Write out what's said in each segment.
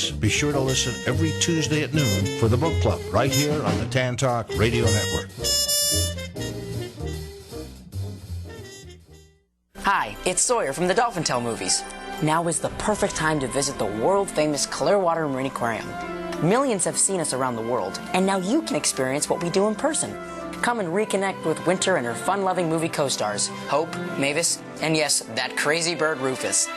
Fridays. Be sure to listen every Tuesday at noon for the Book Club right here on the Tan Talk Radio Network. Hi, it's Sawyer from the Dolphin Tale movies. Now is the perfect time to visit the world-famous Clearwater Marine Aquarium. Millions have seen us around the world, and now you can experience what we do in person. Come and reconnect with Winter and her fun-loving movie co-stars, Hope, Mavis, and yes, that crazy bird Rufus.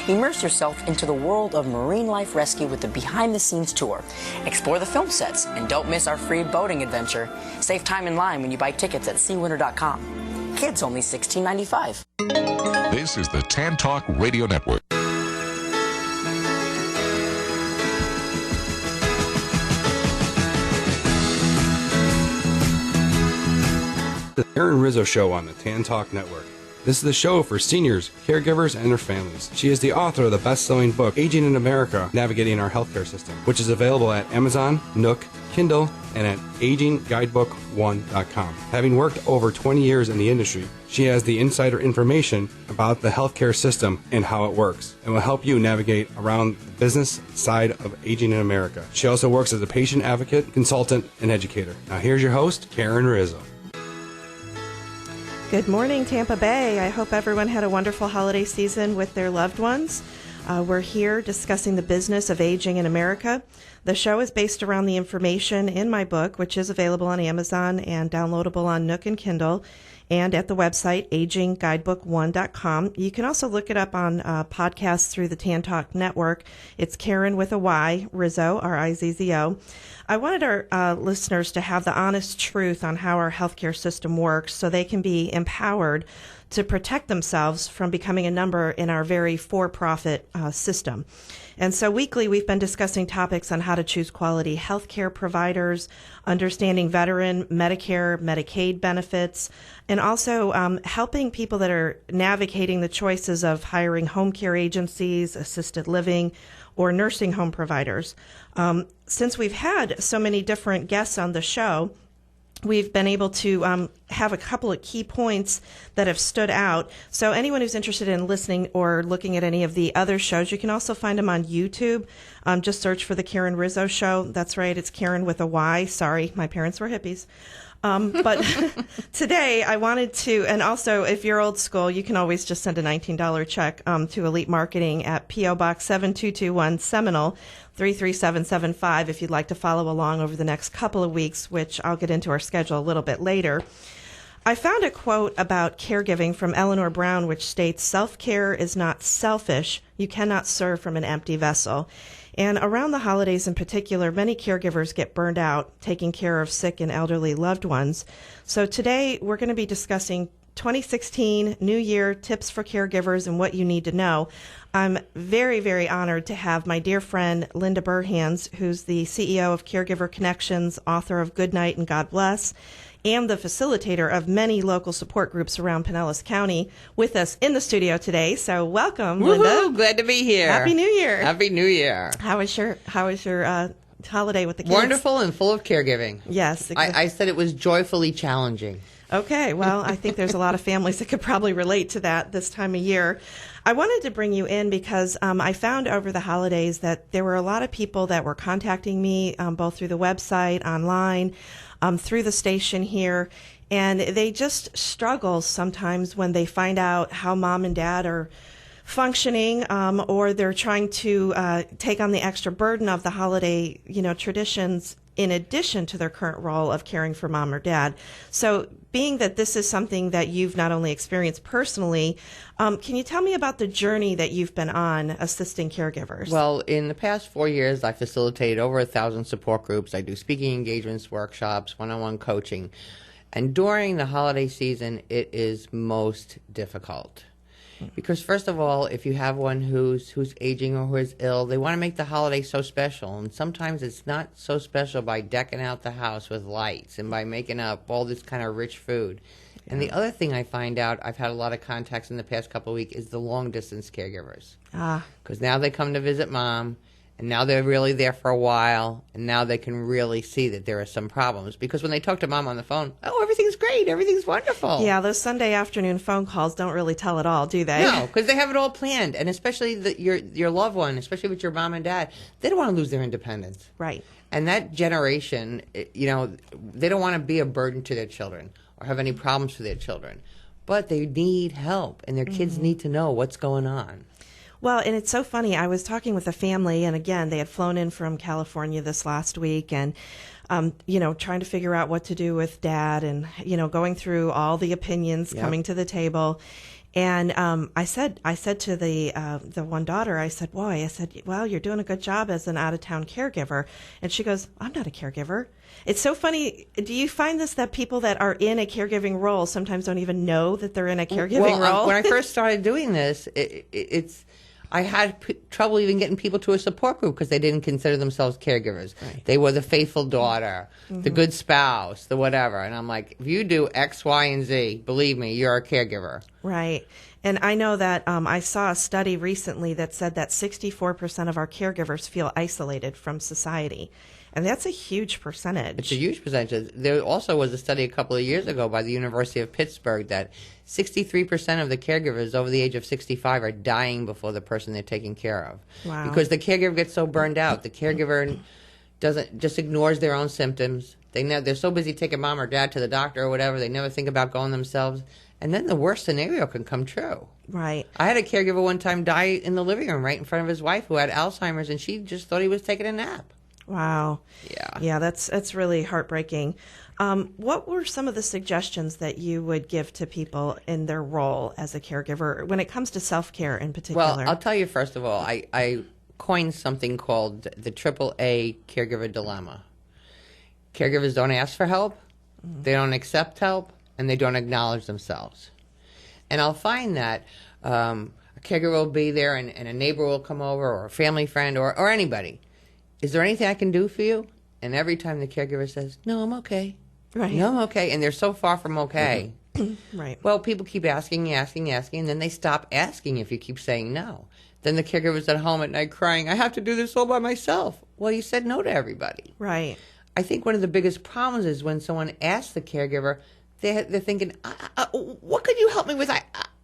Immerse yourself into the world of marine life rescue with the behind-the-scenes tour. Explore the film sets, and don't miss our free boating adventure. Save time in line when you buy tickets at SeaWinter.com. Kids only $16.95. This is the Tan Talk Radio Network. The Karen Rizzo Show on the Tan Talk Network. This is the show for seniors, caregivers, and their families. She is the author of the best-selling book, Aging in America, Navigating Our Healthcare System, which is available at Amazon, Nook, Kindle, and at agingguidebook1.com. Having worked over 20 years in the industry, she has the insider information about the healthcare system and how it works, and will help you navigate around the business side of aging in America. She also works as a patient advocate, consultant, and educator. Now here's your host, Karen Rizzo. Good morning, Tampa Bay. I hope everyone had a wonderful holiday season with their loved ones. We're here discussing the business of aging in America. The show is based around the information in my book, which is available on Amazon and downloadable on Nook and Kindle, and at the website, agingguidebook1.com. You can also look it up on podcasts through the Tan Talk Network. It's Karen with a Y, Rizzo, R-I-Z-Z-O. I wanted our listeners to have the honest truth on how our healthcare system works so they can be empowered to protect themselves from becoming a number in our very for-profit system. And so weekly, we've been discussing topics on how to choose quality healthcare providers, understanding veteran, Medicare, Medicaid benefits, and also helping people that are navigating the choices of hiring home care agencies, assisted living, or nursing home providers. Since we've had so many different guests on the show, we've been able to have a couple of key points that have stood out. So anyone who's interested in listening or looking at any of the other shows, you can also find them on YouTube. Just search for the Karen Rizzo Show. That's right, it's Karen with a Y. Sorry, my parents were hippies. But today I wanted to, and also if you're old school, you can always just send a $19 check to Elite Marketing at P.O. Box 7221 Seminole 33775 if you'd like to follow along over the next couple of weeks, which I'll get into our schedule a little bit later. I found a quote about caregiving from Eleanor Brown, which states, "Self-care is not selfish. You cannot serve from an empty vessel." And around the holidays in particular, many caregivers get burned out taking care of sick and elderly loved ones. So today we're going to be discussing 2016 New Year tips for caregivers and what you need to know. I'm very, very honored to have my dear friend Linda Burhans, who's the CEO of Caregiver Connections, author of Good Night and God Bless, and the facilitator of many local support groups around Pinellas County, with us in the studio today. So welcome, Woo-hoo, Linda. glad to be here. Happy New Year. Happy New Year. How was your holiday with the kids? Wonderful and full of caregiving. Yes. I said it was joyfully challenging. Okay, well, I think there's a lot of families that could probably relate to that this time of year. I wanted to bring you in because I found over the holidays that there were a lot of people that were contacting me, both through the website, online, through the station here, and they just struggle sometimes when they find out how mom and dad are functioning, or they're trying to take on the extra burden of the holiday, traditions in addition to their current role of caring for mom or dad. So being that this is something that you've not only experienced personally, can you tell me about the journey that you've been on assisting caregivers? Well, in the past 4 years, I facilitated over 1,000 support groups. I do speaking engagements, workshops, one-on-one coaching. And during the holiday season, it is most difficult. Because first of all, if you have one who's aging or who is ill, they want to make the holiday so special. And sometimes it's not so special by decking out the house with lights and by making up all this kind of rich food. Yeah. And the other thing I find out, I've had a lot of contacts in the past couple of weeks, is the long-distance caregivers. Because now they come to visit mom, And now they're really there for a while, and now they can really see that there are some problems. Because when they talk to mom on the phone, oh, everything's great, everything's wonderful. Yeah, those Sunday afternoon phone calls don't really tell it all, do they? No, because they have it all planned. And especially your loved one, especially with your mom and dad, they don't want to lose their independence. Right. And that generation, they don't want to be a burden to their children or have any problems for their children. But they need help, and their kids need to know what's going on. Well, and it's so funny. I was talking with a family, and again, they had flown in from California this last week, and trying to figure out what to do with Dad, and going through all the opinions coming to the table. And I said to the one daughter, I said, well, you're doing a good job as an out-of-town caregiver. And she goes, I'm not a caregiver. It's so funny. Do you find this, that people that are in a caregiving role sometimes don't even know that they're in a caregiving role? When I first started doing this, I had trouble even getting people to a support group because they didn't consider themselves caregivers. Right. They were the faithful daughter, the good spouse, the whatever. And I'm like, if you do X, Y, and Z, believe me, you're a caregiver. Right. And I know that I saw a study recently that said that 64% of our caregivers feel isolated from society. And that's a huge percentage. It's a huge percentage. There also was a study a couple of years ago by the University of Pittsburgh that 63% of the caregivers over the age of 65 are dying before the person they're taking care of. Wow. Because the caregiver gets so burned out. The caregiver just ignores their own symptoms. They're so busy taking mom or dad to the doctor or whatever, they never think about going themselves. And then the worst scenario can come true. Right. I had a caregiver one time die in the living room right in front of his wife who had Alzheimer's, and she just thought he was taking a nap. Wow. Yeah. Yeah, that's really heartbreaking. What were some of the suggestions that you would give to people in their role as a caregiver when it comes to self-care in particular? Well, I'll tell you, first of all, I coined something called the AAA caregiver dilemma. Caregivers don't ask for help, they don't accept help, and they don't acknowledge themselves. And I'll find that a caregiver will be there, and a neighbor will come over, or a family friend, or anybody. Is there anything I can do for you? And every time the caregiver says, no, I'm okay. Right. No, I'm okay. And they're so far from okay. Right. Well, people keep asking, and then they stop asking if you keep saying no. Then the caregiver's at home at night crying, I have to do this all by myself. Well, you said no to everybody. Right. I think one of the biggest problems is when someone asks the caregiver, they're thinking, what could you help me with? I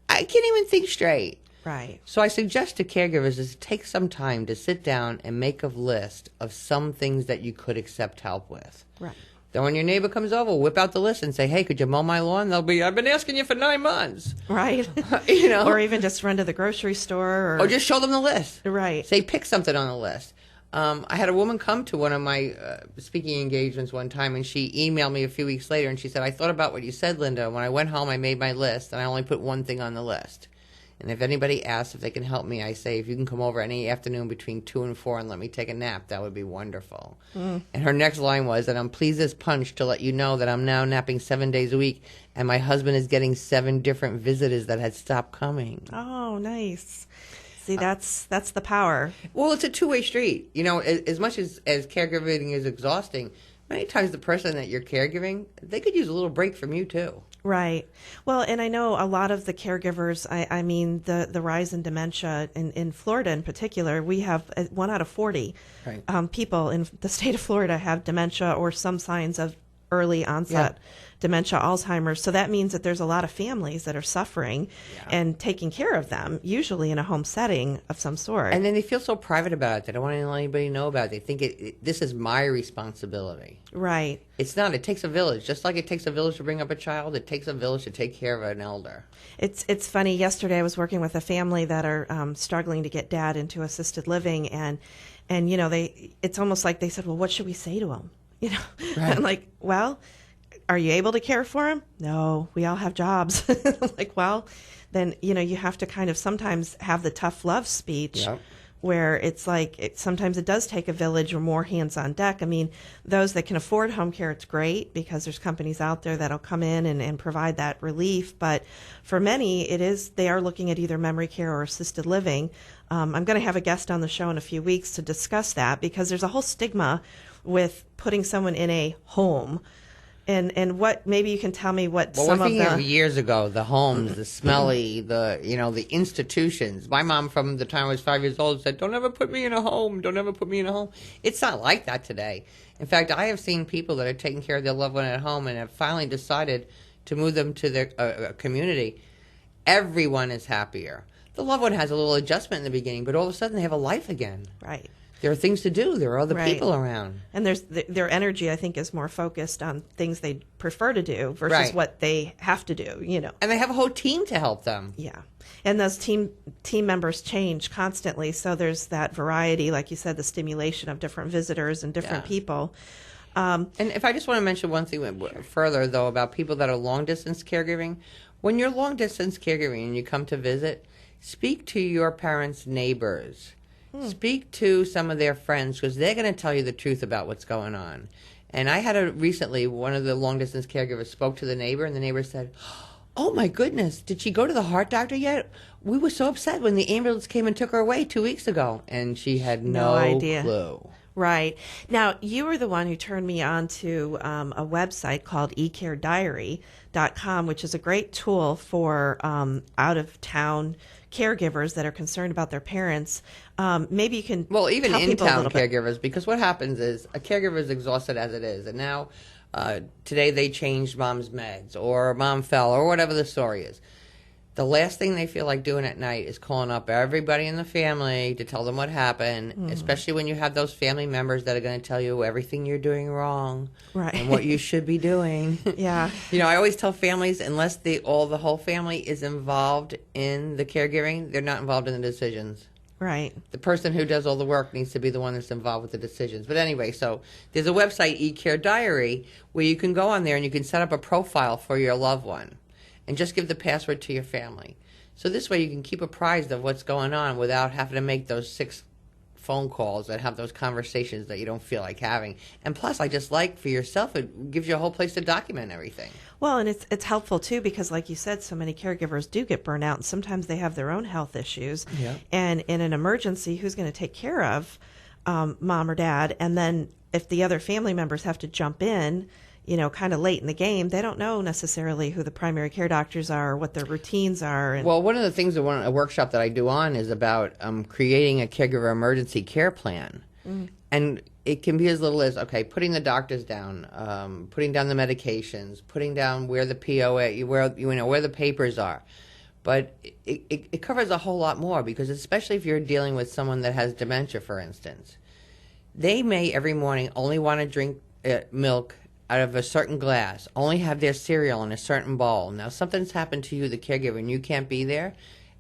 can't even think straight. Right. So I suggest to caregivers is take some time to sit down and make a list of some things that you could accept help with. Right. Then when your neighbor comes over, whip out the list and say, hey, could you mow my lawn? They'll be, I've been asking you for 9 months. Right. Or even just run to the grocery store. Or just show them the list. Right. Say, pick something on the list. I had a woman come to one of my speaking engagements one time, and she emailed me a few weeks later, and she said, I thought about what you said, Linda. When I went home, I made my list, and I only put one thing on the list. And if anybody asks if they can help me, I say, if you can come over any afternoon between 2 and 4 and let me take a nap, that would be wonderful. And her next line was, and I'm pleased as punch to let you know that I'm now napping 7 days a week, and my husband is getting 7 different visitors that had stopped coming. Oh, nice. See, that's the power. Well, it's a two-way street. As much as caregiving is exhausting, many times the person that you're caregiving, they could use a little break from you, too. Right. Well, and I know a lot of the caregivers, I mean, the rise in dementia in Florida in particular, we have 1 out of 40 people in the state of Florida have dementia or some signs of early onset dementia, Alzheimer's. So that means that there's a lot of families that are suffering and taking care of them, usually in a home setting of some sort. And then they feel so private about it. They don't want to let anybody know about it. They think this is my responsibility. Right. It's not. It takes a village. Just like it takes a village to bring up a child, it takes a village to take care of an elder. It's funny. Yesterday I was working with a family that are struggling to get Dad into assisted living, and it's almost like they said, well, what should we say to him? Right. I'm like, well, are you able to care for him? No, we all have jobs. I'm like, well, then, you have to kind of sometimes have the tough love speech where it's like sometimes it does take a village or more hands on deck. I mean, those that can afford home care, it's great because there's companies out there that'll come in and provide that relief. But for many, they are looking at either memory care or assisted living. I'm going to have a guest on the show in a few weeks to discuss that because there's a whole stigma with putting someone in a home And what, maybe you can tell me what Well, some we're of thinking of the... years ago, the homes, the smelly, the institutions. My mom, from the time I was 5 years old, said, "Don't ever put me in a home. Don't ever put me in a home." It's not like that today. In fact, I have seen people that are taking care of their loved one at home and have finally decided to move them to their community. Everyone is happier. The loved one has a little adjustment in the beginning, but all of a sudden they have a life again. Right. There are things to do. There are other Right. people around. And their energy, I think, is more focused on things they prefer to do versus Right. what they have to do, And they have a whole team to help them. Yeah. And those team members change constantly. So there's that variety, like you said, the stimulation of different visitors and different people. And if I just want to mention one thing further, though, about people that are long-distance caregiving. When you're long-distance caregiving and you come to visit, speak to your parents' neighbors. Speak to some of their friends, because they're going to tell you the truth about what's going on. And I had recently, one of the long-distance caregivers spoke to the neighbor, and the neighbor said, "Oh, my goodness, did she go to the heart doctor yet? We were so upset when the ambulance came and took her away 2 weeks ago." And she had no idea. clue. Right. Now, you were the one who turned me on to a website called eCareDiary.com, which is a great tool for out-of-town caregivers that are concerned about their parents. Maybe you can Well, even tell people a in-town little bit. caregivers, because what happens is a caregiver is exhausted as it is, and now today they changed mom's meds, or mom fell, or whatever the story is. The last thing they feel like doing at night is calling up everybody in the family to tell them what happened, especially when you have those family members that are going to tell you everything you're doing wrong Right. and what you should be doing. Yeah. I always tell families, unless the whole family is involved in the caregiving, they're not involved in the decisions. Right. The person who does all the work needs to be the one that's involved with the decisions. But anyway, so there's a website, eCare Diary, where you can go on there and you can set up a profile for your loved one and just give the password to your family. So this way you can keep apprised of what's going on without having to make those 6 phone calls and have those conversations that you don't feel like having. And plus, I just like for yourself, it gives you a whole place to document everything. Well, and it's helpful, too, because like you said, so many caregivers do get burnout, and sometimes they have their own health issues. Yeah. And in an emergency, who's going to take care of mom or dad? And then if the other family members have to jump in, kind of late in the game, they don't know necessarily who the primary care doctors are or what their routines are. And Well, one of the things, a workshop that I do on is about creating a caregiver emergency care plan. And it can be as little as, putting the doctors down, putting down the medications, putting down where the POA, where the papers are. But it covers a whole lot more, because especially if you're dealing with someone that has dementia, for instance, they may every morning only want to drink milk out of a certain glass, only have their cereal in a certain bowl. Now, something's happened to you, the caregiver, and you can't be there,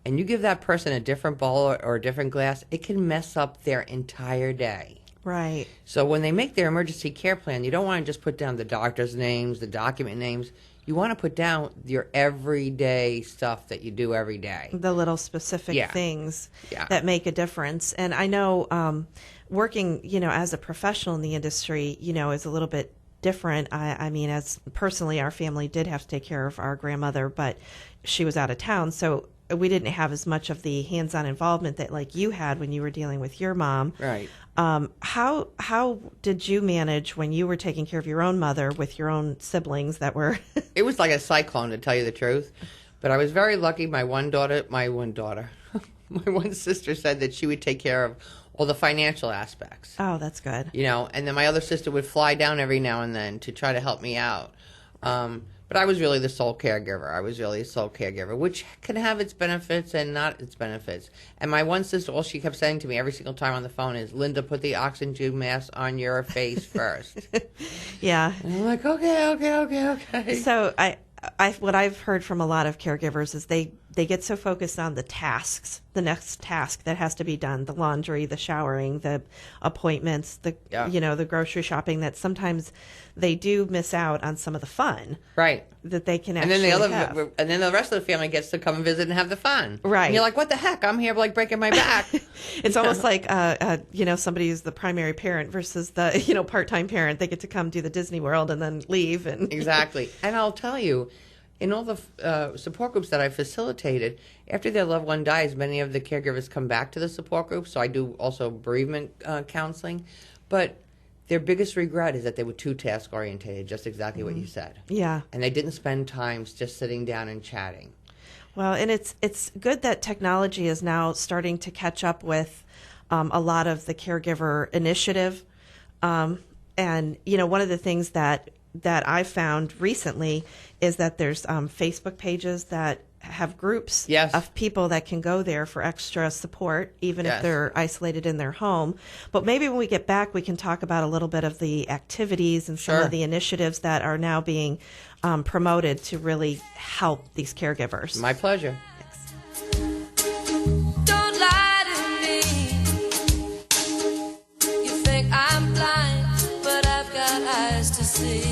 and you give that person a different bowl or a different glass, it can mess up their entire day. Right. So when they make their emergency care plan, you don't want to just put down the doctor's names, the document names. You want to put down your everyday stuff that you do every day. The little specific things that make a difference. And I know working, as a professional in the industry, is a little bit different. I mean, as personally, our family did have to take care of our grandmother, but she was out of town, so we didn't have as much of the hands-on involvement that like you had when you were dealing with your mom. Right. How did you manage when you were taking care of your own mother with your own siblings that were? It was like a cyclone, to tell you the truth. But I was very lucky. My one sister said that she would take care of all the financial aspects. Oh, that's good. And then my other sister would fly down every now and then to try to help me out. But I was really the sole caregiver. Which can have its benefits and not its benefits. And my one sister, all she kept saying to me every single time on the phone is, "Linda, put the oxygen mask on your face first." Yeah. And I'm like, okay. So what I've heard from a lot of caregivers is they get so focused on the tasks, the next task that has to be done, the laundry, the showering, the appointments, the grocery shopping, that sometimes they do miss out on some of the fun. Right. That they can And actually then and then the rest of the family gets to come and visit and have the fun. Right. And you're like, what the heck? I'm here like breaking my back. It's almost like somebody who's the primary parent versus the part-time parent. They get to come do the Disney World and then leave. And Exactly. And I'll tell you, in all the support groups that I facilitated, after their loved one dies, many of the caregivers come back to the support group. So I do also bereavement counseling. But their biggest regret is that they were too task oriented, just exactly what you said. Yeah. And they didn't spend time just sitting down and chatting. Well, and it's good that technology is now starting to catch up with a lot of the caregiver initiative. And, one of the things that I found recently is that there's Facebook pages that have groups of people that can go there for extra support, even if they're isolated in their home. But maybe when we get back, we can talk about a little bit of the activities and some of the initiatives that are now being promoted to really help these caregivers. My pleasure. Don't lie to me. You think I'm blind, but I've got eyes to see.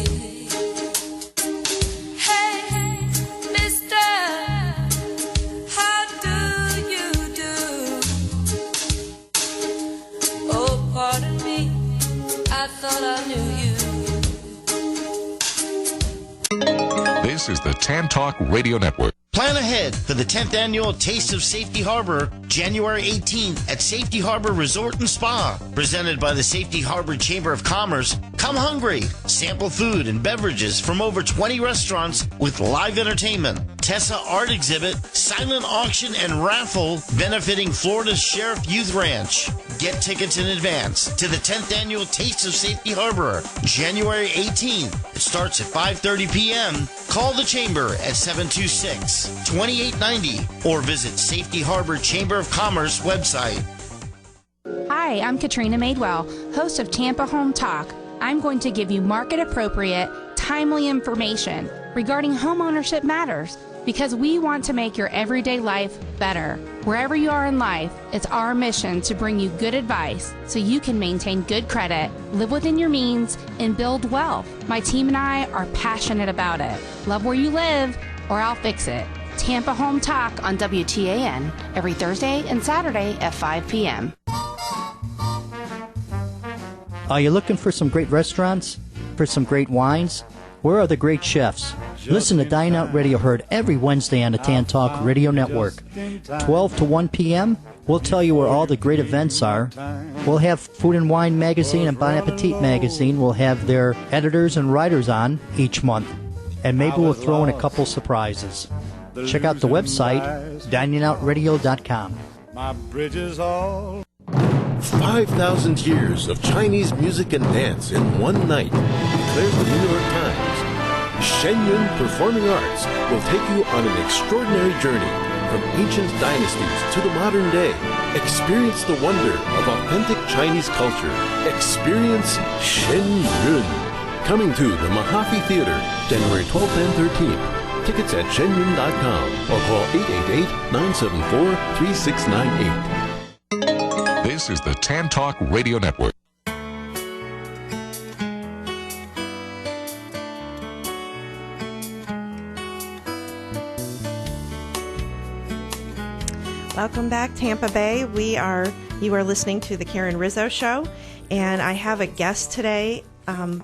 Hey, mister, how do you do? Oh, pardon me, I thought I knew you. This is the Tan Talk Radio Network. Plan ahead for the 10th annual Taste of Safety Harbor, January 18th at Safety Harbor Resort and Spa. Presented by the Safety Harbor Chamber of Commerce. Come hungry. Sample food and beverages from over 20 restaurants with live entertainment, Tessa art exhibit, silent auction, and raffle benefiting Florida's Sheriff Youth Ranch. Get tickets in advance to the 10th annual Taste of Safety Harbor, January 18th. It starts at 5:30 p.m. Call the Chamber at 726-2890 or visit Safety Harbor Chamber of Commerce website. Hi, I'm Katrina Madewell, host of Tampa Home Talk. I'm going to give you market-appropriate, timely information regarding homeownership matters because we want to make your everyday life better. Wherever you are in life, it's our mission to bring you good advice so you can maintain good credit, live within your means, and build wealth. My team and I are passionate about it. Love where you live, or I'll fix it. Tampa Home Talk on WTAN every Thursday and Saturday at 5 p.m. Are you looking for some great restaurants? For some great wines? Where are the great chefs? Listen to Dine Out Radio, heard every Wednesday on the Tan Talk Radio Network. 12 to 1 p.m., we'll tell you where all the great events are. We'll have Food and Wine Magazine and Bon Appetit Magazine. We'll have their editors and writers on each month. And maybe we'll throw in a couple surprises. Check out the website, diningoutradio.com. My bridges all 5,000 years of Chinese music and dance in one night, declares the New York Times. Shenyun Performing Arts will take you on an extraordinary journey from ancient dynasties to the modern day. Experience the wonder of authentic Chinese culture. Experience Shenyun. Coming to the Mahaffey Theater, January 12th and 13th. Tickets at shenyun.com or call 888-974-3698. This is the Tan Talk Radio Network. Welcome back, Tampa Bay. You are listening to the Karen Rizzo Show, and I have a guest today,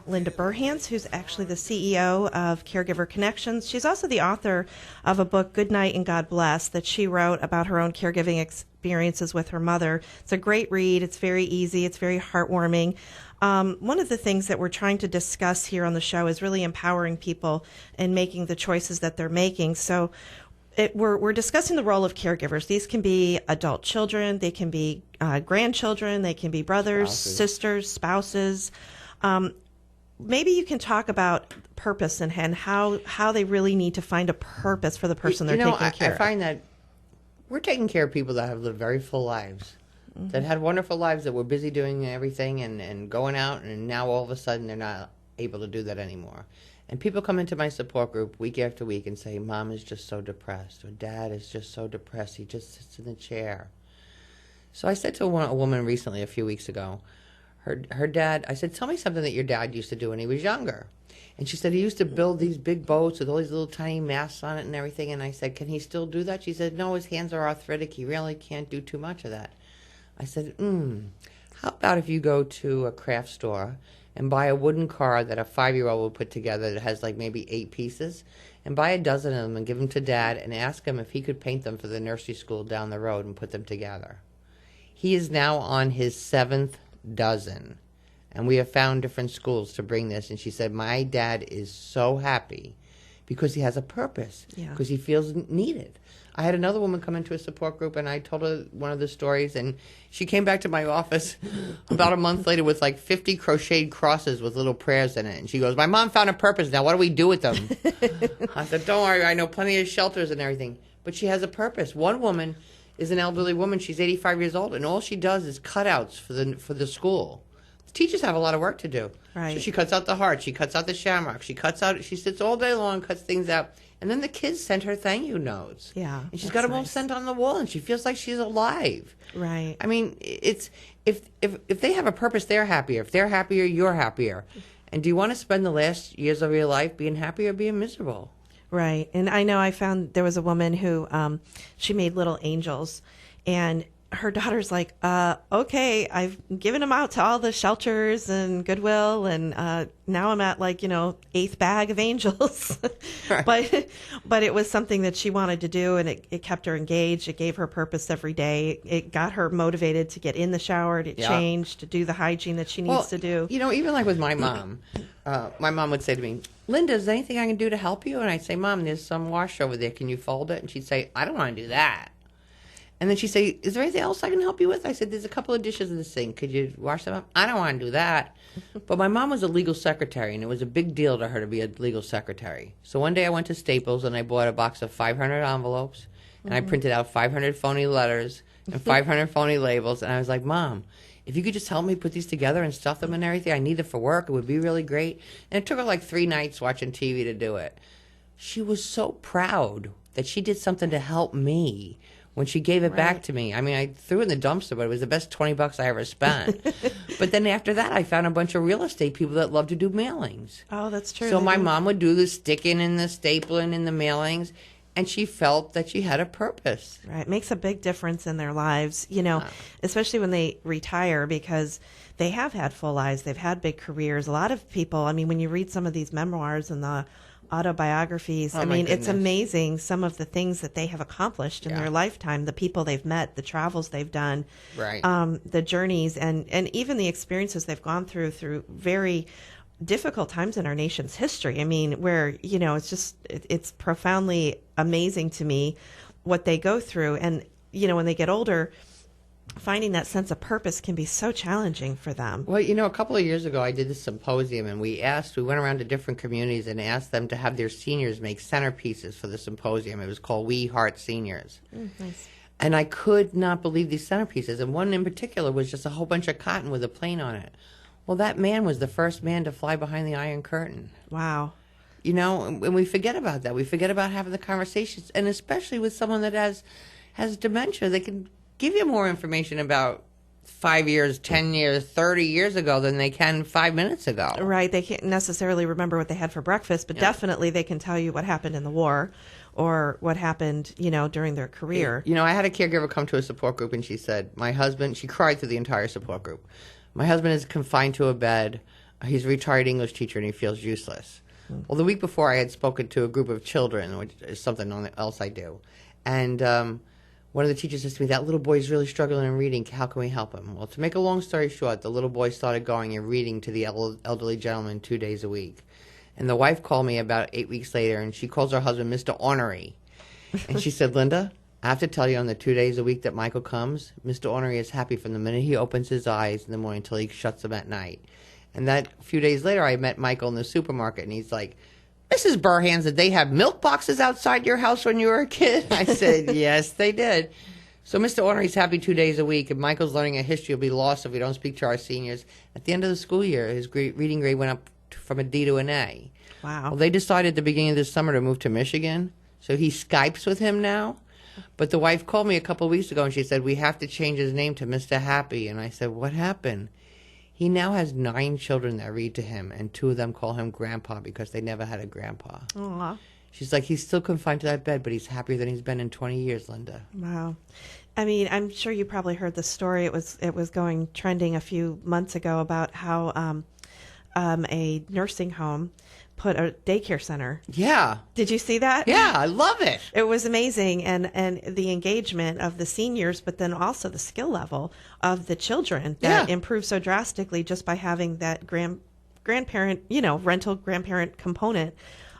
Linda Burhans, who's actually the CEO of Caregiver Connections. She's also the author of a book, Good Night and God Bless, that she wrote about her own caregiving experiences with her mother. It's a great read. It's very easy. It's very heartwarming. One of the things that we're trying to discuss here on the show is really empowering people and making the choices that they're making. So we're discussing the role of caregivers. These can be adult children. They can be grandchildren. They can be brothers, sisters, spouses. Maybe you can talk about purpose and how they really need to find a purpose for the person they're taking care of. I find that we're taking care of people that have lived very full lives, that had wonderful lives, that were busy doing everything and going out, and now all of a sudden they're not able to do that anymore. And people come into my support group week after week and say, Mom is just so depressed, or Dad is just so depressed, he just sits in the chair. So I said to a woman recently, a few weeks ago, her dad, I said, tell me something that your dad used to do when he was younger. And she said he used to build these big boats with all these little tiny masts on it and everything. And I said, can he still do that? She said, no, his hands are arthritic. He really can't do too much of that. I said, how about if you go to a craft store and buy a wooden car that a 5-year-old will put together that has like maybe 8 pieces, and buy a dozen of them and give them to Dad and ask him if he could paint them for the nursery school down the road and put them together. He is now on his 7th dozen. And we have found different schools to bring this. And she said, my dad is so happy because he has a purpose, because he feels needed. I had another woman come into a support group, and I told her one of the stories, and she came back to my office about a month later with like 50 crocheted crosses with little prayers in it. And she goes, my mom found a purpose. Now what do we do with them? I said, don't worry, I know plenty of shelters and everything. But she has a purpose. One woman is an elderly woman. She's 85 years old, and all she does is cutouts for the school. The teachers have a lot of work to do. Right. So she cuts out the heart. She cuts out the shamrock. She sits all day long, cuts things out. And then the kids send her thank you notes. Yeah. And she's got them all sent on the wall, and she feels like she's alive. Right. I mean, it's if they have a purpose, they're happier. If they're happier, you're happier. And do you want to spend the last years of your life being happy or being miserable? Right. And I know I found there was a woman who she made little angels, and her daughter's like, okay, I've given them out to all the shelters and Goodwill, and now I'm at like, 8th bag of angels. Right. But it was something that she wanted to do, and it kept her engaged. It gave her purpose every day. It got her motivated to get in the shower, to change, to do the hygiene that she needs to do. Even like with my mom would say to me, Linda, is there anything I can do to help you? And I'd say, Mom, there's some wash over there. Can you fold it? And she'd say, I don't want to do that. And then she'd say, is there anything else I can help you with? I said, there's a couple of dishes in the sink. Could you wash them up? I don't want to do that. But my mom was a legal secretary, and it was a big deal to her to be a legal secretary. So one day I went to Staples, and I bought a box of 500 envelopes, and I printed out 500 phony letters and 500 phony labels. And I was like, Mom, if you could just help me put these together and stuff them and everything, I need them for work. It would be really great. And it took her like 3 nights watching TV to do it. She was so proud that she did something to help me. When she gave it back to me, I mean, I threw it in the dumpster, but it was the best $20 I ever spent. But then after that, I found a bunch of real estate people that love to do mailings. Oh, that's true. So my mom would do the sticking and the stapling and the mailings, and she felt that she had a purpose. Right. It makes a big difference in their lives, especially when they retire, because they have had full lives. They've had big careers. A lot of people, I mean, when you read some of these memoirs and the autobiographies, it's amazing some of the things that they have accomplished in their lifetime, the people they've met, the travels they've done, the journeys, and even the experiences they've gone through very difficult times in our nation's history. I mean, where, it's profoundly amazing to me what they go through. And, when they get older, finding that sense of purpose can be so challenging for them. Well, a couple of years ago, I did this symposium, and we went around to different communities and asked them to have their seniors make centerpieces for the symposium. It was called We Heart Seniors. Nice. And I could not believe these centerpieces. And one in particular was just a whole bunch of cotton with a plane on it. Well, that man was the first man to fly behind the Iron Curtain. Wow. And we forget about that. We forget about having the conversations. And especially with someone that has dementia, they can give you more information about 5 years, 10 years, 30 years ago than they can 5 minutes ago. Right. They can't necessarily remember what they had for breakfast, but definitely they can tell you what happened in the war or what happened, during their career. I had a caregiver come to a support group, and she said, my husband, she cried through the entire support group. My husband is confined to a bed. He's a retired English teacher, and he feels useless. Well, the week before, I had spoken to a group of children, which is something else I do. And one of the teachers says to me, that little boy is really struggling in reading. How can we help him? Well, to make a long story short, the little boy started going and reading to the elderly gentleman 2 days a week. And the wife called me about 8 weeks later, and she calls her husband Mr. Ornery. And she said, Linda, I have to tell you, on the 2 days a week that Michael comes, Mr. Ornery is happy from the minute he opens his eyes in the morning until he shuts them at night. And that a few days later, I met Michael in the supermarket, and he's like, Mrs. Burhans, did they have milk boxes outside your house when you were a kid? I said, yes, they did. So Mr. Ornery's happy 2 days a week, and Michael's learning a history will be lost if we don't speak to our seniors. At the end of the school year, his reading grade went up from a D to an A. Wow. Well, they decided at the beginning of this summer to move to Michigan, so he Skypes with him now. But the wife called me a couple of weeks ago, and she said, we have to change his name to Mr. Happy. And I said, what happened? He now has 9 children that read to him, and 2 of them call him Grandpa because they never had a grandpa. Aww. She's like, he's still confined to that bed, but he's happier than he's been in 20 years, Linda. Wow. I mean, I'm sure you probably heard the story. It was going trending a few months ago about how a nursing home put a daycare center. Yeah. Did you see that? Yeah, I love it. It was amazing, and the engagement of the seniors, but then also the skill level of the children that improved so drastically just by having that grandparent, rental grandparent component.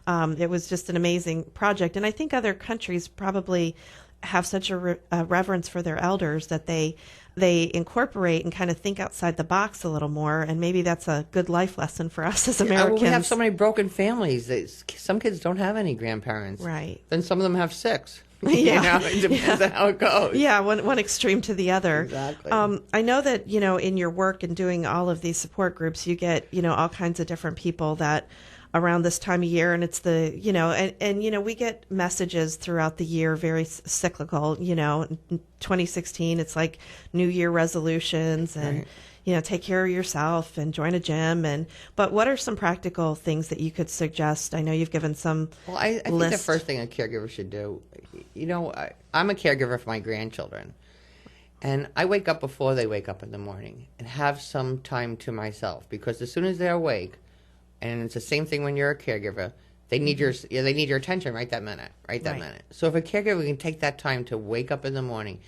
It was just an amazing project, and I think other countries probably have such a reverence for their elders that they incorporate and kind of think outside the box a little more, and maybe that's a good life lesson for us as Americans. We have so many broken families. Some kids don't have any grandparents. Right. Then some of them have 6. Yeah. It depends on how it goes. Yeah, one extreme to the other. Exactly. I know that, in your work and doing all of these support groups, you get, all kinds of different people that around this time of year, and it's the, we get messages throughout the year, very cyclical, 2016, it's like New Year resolutions and, take care of yourself and join a gym. But what are some practical things that you could suggest? I know you've given some Well, I think the first thing a caregiver should do, I'm a caregiver for my grandchildren. And I wake up before they wake up in the morning and have some time to myself, because as soon as they're awake, and it's the same thing when you're a caregiver, they need your attention right that minute. So if a caregiver can take that time to wake up in the morning,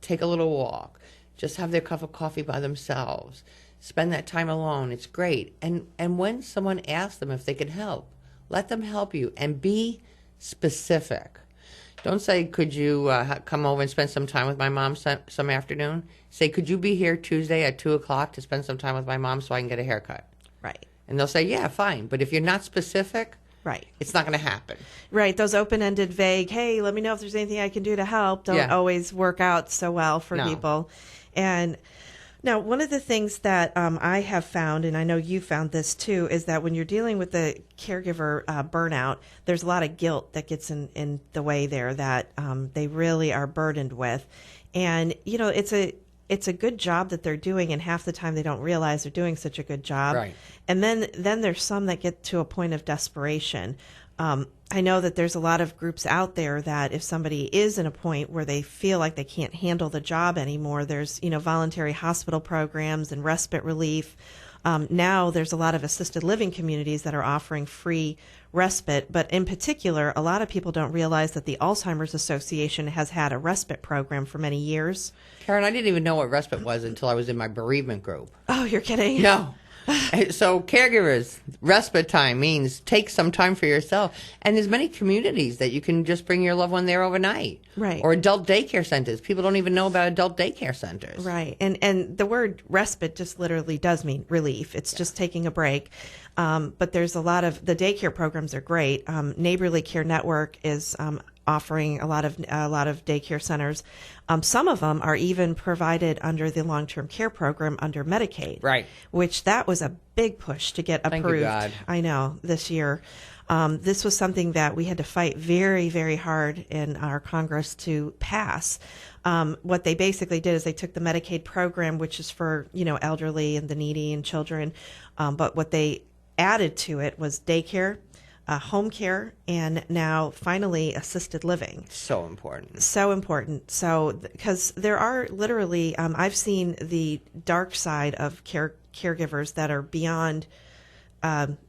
take a little walk, just have their cup of coffee by themselves, spend that time alone, it's great. And when someone asks them if they can help, let them help you, and be specific. Don't say, could you come over and spend some time with my mom some afternoon? Say, could you be here Tuesday at 2 o'clock to spend some time with my mom so I can get a haircut? Right. And they'll say, yeah, fine. But if you're not specific, right, it's not going to happen. Right. Those open-ended, vague, hey, let me know if there's anything I can do to help, don't always work out so well for people. And now, one of the things that I have found, and I know you found this too, is that when you're dealing with the caregiver burnout, there's a lot of guilt that gets in the way there that they really are burdened with. And, it's a good job that they're doing, and half the time they don't realize they're doing such a good job. Right. And then there's some that get to a point of desperation. I know that there's a lot of groups out there that if somebody is in a point where they feel like they can't handle the job anymore, there's, voluntary hospital programs and respite relief. Now there's a lot of assisted living communities that are offering free respite, but in particular, a lot of people don't realize that the Alzheimer's Association has had a respite program for many years. Karen, I didn't even know what respite was until I was in my bereavement group. Oh, you're kidding? No. So caregivers, respite time means take some time for yourself. And there's many communities that you can just bring your loved one there overnight. Right. Or adult daycare centers. People don't even know about adult daycare centers. Right. And the word respite just literally does mean relief. It's just taking a break. But there's a lot of, the daycare programs are great. Neighborly Care Network is offering a lot of daycare centers. Some of them are even provided under the long-term care program under Medicaid. Right. Which that was a big push to get approved. Thank you, God. I know, this year. This was something that we had to fight very, very hard in our Congress to pass. What they basically did is they took the Medicaid program, which is for, elderly and the needy and children. But what they added to it was daycare, home care, and now finally assisted living. So important. So important. So, because there are literally, I've seen the dark side of caregivers that are beyond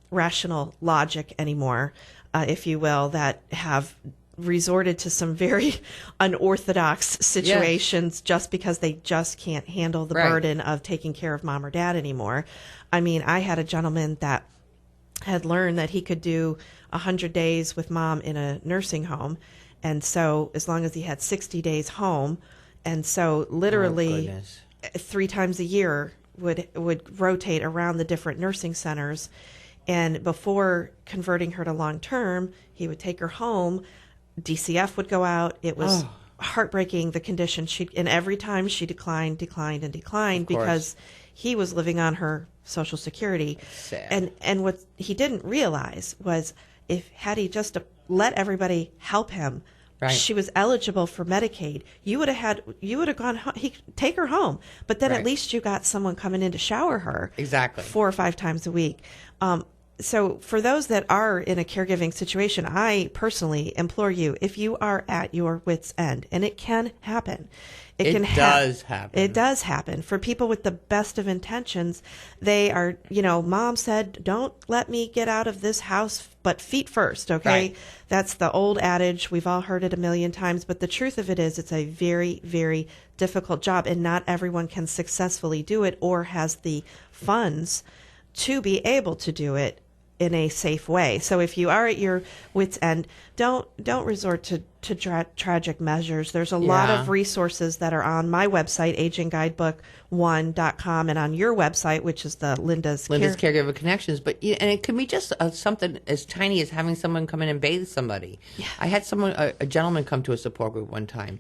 rational logic anymore, if you will, that have resorted to some very unorthodox situations just because they just can't handle the burden of taking care of mom or dad anymore. I mean, I had a gentleman that had learned that he could do 100 days with mom in a nursing home. And so as long as he had 60 days home, and so literally 3 times a year would rotate around the different nursing centers. And before converting her to long-term, he would take her home. DCF would go out. It was heartbreaking, the condition. And every time she declined because he was living on her Social Security. Sad. And what he didn't realize was had he just let everybody help him, she was eligible for Medicaid. You would have gone home. Take her home, but then at least you got someone coming in to shower her. Exactly. 4 or 5 times a week. so for those that are in a caregiving situation, I personally implore you, if you are at your wit's end, and it can happen. It does happen. It does happen. For people with the best of intentions, they are, mom said, don't let me get out of this house, but feet first, okay? Right. That's the old adage. We've all heard it a million times, but the truth of it is it's a very, very difficult job, and not everyone can successfully do it or has the funds to be able to do it in a safe way. So if you are at your wit's end, don't resort to tragic measures. There's a lot of resources that are on my website, agingguidebook1.com, and on your website, which is the Linda's Caregiver Connections. But and it can be just something as tiny as having someone come in and bathe somebody. Yeah. I had a gentleman come to a support group one time,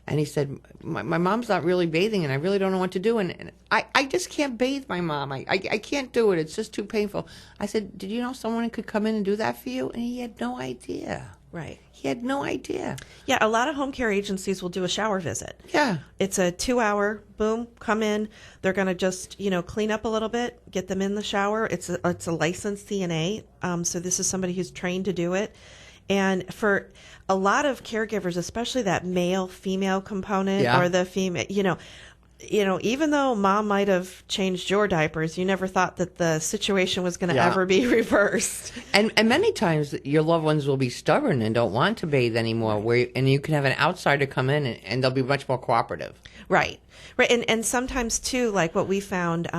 and he said, my mom's not really bathing, and I really don't know what to do. And I just can't bathe my mom. I can't do it. It's just too painful. I said, did you know someone could come in and do that for you? And he had no idea. Right. He had no idea. Yeah, a lot of home care agencies will do a shower visit. Yeah. It's a 2-hour, boom, come in. They're going to just, clean up a little bit, get them in the shower. It's a licensed CNA, so this is somebody who's trained to do it. And for a lot of caregivers, especially that male-female component or the female, even though mom might have changed your diapers, you never thought that the situation was going to ever be reversed. And many times your loved ones will be stubborn and don't want to bathe anymore, and you can have an outsider come in and they'll be much more cooperative. Right. And sometimes, too, like what we found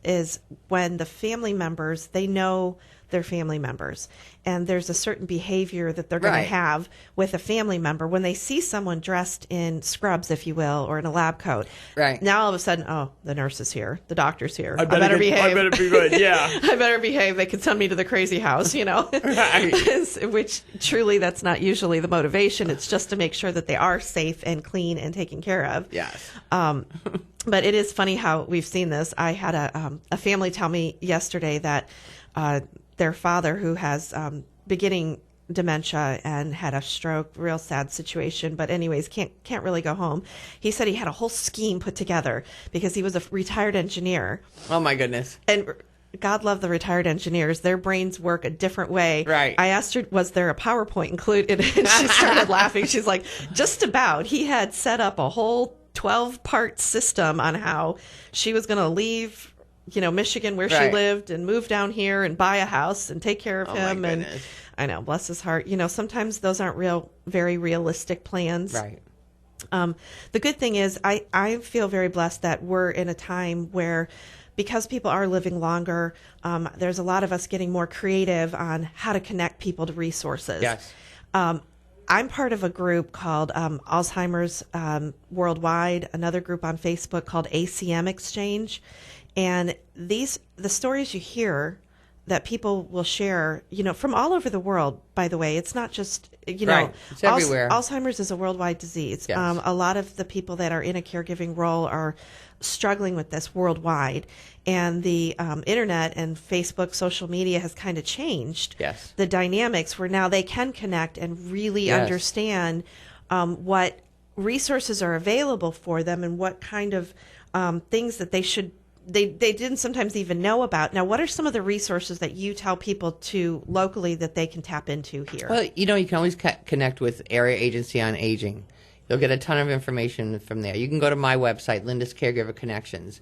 is when the family members, they know their family members, and there's a certain behavior that they're going to have with a family member when they see someone dressed in scrubs, if you will, or in a lab coat. Right. Now all of a sudden, oh, the nurse is here, the doctor's here. I better behave. I better be good. Yeah. I better behave. They could send me to the crazy house, Right. Which truly, that's not usually the motivation. It's just to make sure that they are safe and clean and taken care of. Yes. But it is funny how we've seen this. I had a family tell me yesterday that their father, who has beginning dementia and had a stroke, real sad situation, but anyways, can't really go home. He said he had a whole scheme put together because he was a retired engineer. Oh my goodness. And God love the retired engineers. Their brains work a different way. Right. I asked her, was there a PowerPoint included? And she started laughing. She's like, just about. He had set up a whole 12-part system on how she was going to leave Michigan, where she lived, and move down here and buy a house and take care of him. And I know, bless his heart. Sometimes those aren't very realistic plans. Right. The good thing is I feel very blessed that we're in a time where, because people are living longer, there's a lot of us getting more creative on how to connect people to resources. Yes. I'm part of a group called Alzheimer's Worldwide, another group on Facebook called ACM Exchange. And the stories you hear that people will share, from all over the world, by the way, it's not just, it's everywhere. Alzheimer's is a worldwide disease. Yes. A lot of the people that are in a caregiving role are struggling with this worldwide. And the internet and Facebook, social media has kind of changed the dynamics where now they can connect and really understand what resources are available for them and what kind of things that they didn't sometimes even know about. Now, what are some of the resources that you tell people to locally that they can tap into here? Well, you can always connect with Area Agency on Aging. You'll get a ton of information from there. You can go to my website, Linda's Caregiver Connections.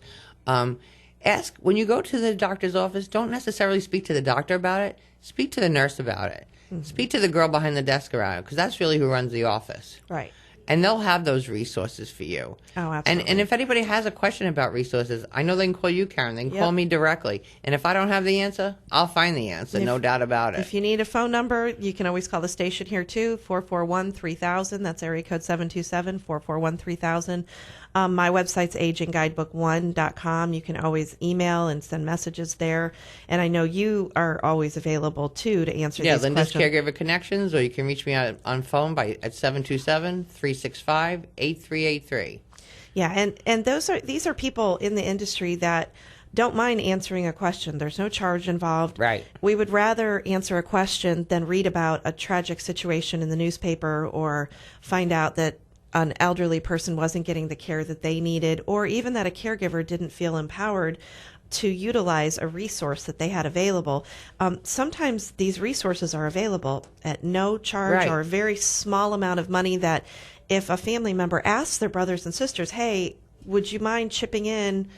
Ask, when you go to the doctor's office, don't necessarily speak to the doctor about it. Speak to the nurse about it. Mm-hmm. Speak to the girl behind the desk around it, because that's really who runs the office. Right. And they'll have those resources for you. Oh, absolutely. And if anybody has a question about resources, I know they can call you, Karen. They can call me directly. And if I don't have the answer, I'll find the answer, no doubt about it. If you need a phone number, you can always call the station here, too, 441-3000. That's area code 727-441-3000. My website's agingguidebook1.com. You can always email and send messages there. And I know you are always available, too, to answer these Linda's questions. Caregiver Connections, or you can reach me on phone at 727-365-8383. Yeah, and these are people in the industry that don't mind answering a question. There's no charge involved. Right. We would rather answer a question than read about a tragic situation in the newspaper or find out that an elderly person wasn't getting the care that they needed, or even that a caregiver didn't feel empowered to utilize a resource that they had available. Sometimes these resources are available at no charge or a very small amount of money that if a family member asks their brothers and sisters, hey, would you mind chipping in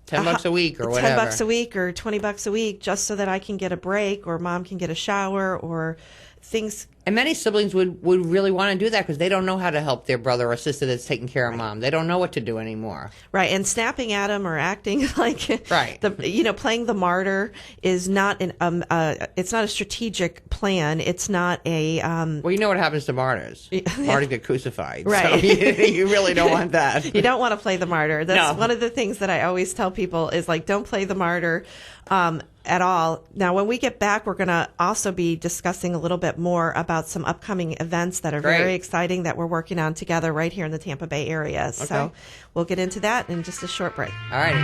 $10 a week or whatever. $10 a week or $20 a week just so that I can get a break or mom can get a shower or things. And many siblings would really want to do that because they don't know how to help their brother or sister that's taking care of mom. They don't know what to do anymore. Right, and snapping at them or acting like playing the martyr is not it's not a strategic plan. It's not a well, you know what happens to martyrs. Martyrs get crucified. Right, so you really don't want that. You don't want to play the martyr. That's one of the things that I always tell people is like, don't play the martyr at all. Now, when we get back, we're going to also be discussing a little bit more about some upcoming events that are very exciting that we're working on together right here in the Tampa Bay area. Okay. So we'll get into that in just a short break. All righty.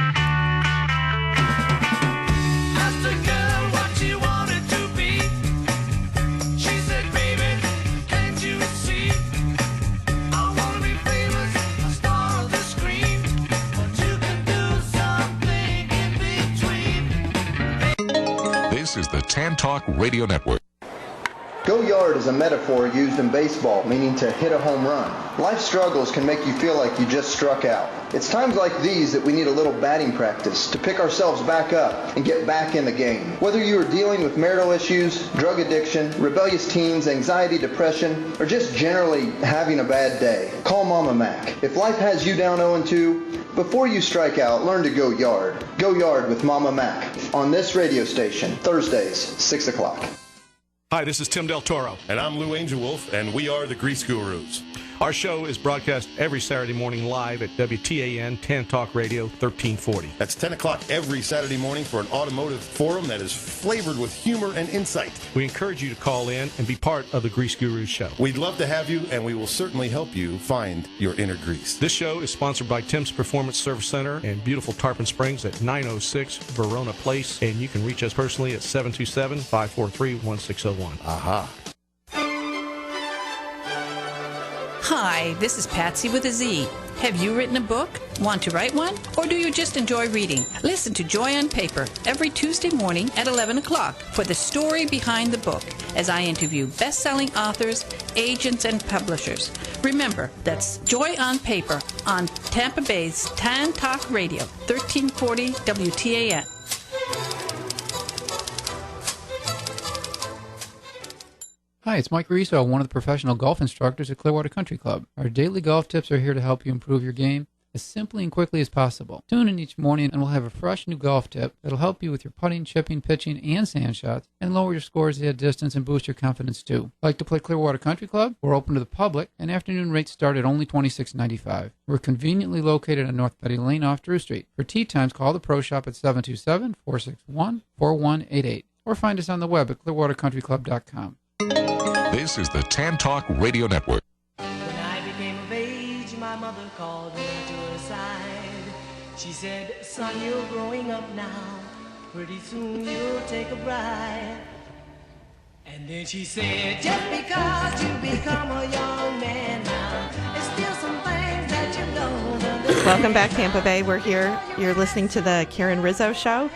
This is the Tan Talk Radio Network. Go yard is a metaphor used in baseball, meaning to hit a home run. Life struggles can make you feel like you just struck out. It's times like these that we need a little batting practice to pick ourselves back up and get back in the game. Whether you are dealing with marital issues, drug addiction, rebellious teens, anxiety, depression, or just generally having a bad day, call Mama Mac. If life has you down 0-2, before you strike out, learn to go yard. Go yard with Mama Mac on this radio station, Thursdays, 6 o'clock. Hi, this is Tim Del Toro. And I'm Lou Angel Wolf, and we are the Grease Gurus. Our show is broadcast every Saturday morning live at WTAN Tan Talk Radio 1340. That's 10 o'clock every Saturday morning for an automotive forum that is flavored with humor and insight. We encourage you to call in and be part of the Grease Gurus show. We'd love to have you, and we will certainly help you find your inner grease. This show is sponsored by Tim's Performance Service Center in beautiful Tarpon Springs at 906 Verona Place, and you can reach us personally at 727-543-1601. Aha. Hi, this is Patsy with a Z. Have you written a book? Want to write one? Or do you just enjoy reading? Listen to Joy on Paper every Tuesday morning at 11 o'clock for the story behind the book as I interview best-selling authors, agents, and publishers. Remember, that's Joy on Paper on Tampa Bay's Tan Talk Radio, 1340 WTAN. Hi, it's Mike Riso, one of the professional golf instructors at Clearwater Country Club. Our daily golf tips are here to help you improve your game as simply and quickly as possible. Tune in each morning and we'll have a fresh new golf tip that'll help you with your putting, chipping, pitching, and sand shots and lower your scores at distance and boost your confidence too. Like to play Clearwater Country Club? We're open to the public and afternoon rates start at only $26.95. We're conveniently located on North Betty Lane off Drew Street. For tee times, call the Pro Shop at 727-461-4188 or find us on the web at clearwatercountryclub.com. This is the Tan Talk Radio Network. When I became of age, my mother called me to her side. She said, son, you're growing up now. Pretty soon you'll take a bride. And then she said, just because you become a young man now, there's still some things that you don't understand. Welcome back, Tampa Bay. We're here. You're listening to the Karen Rizzo Show.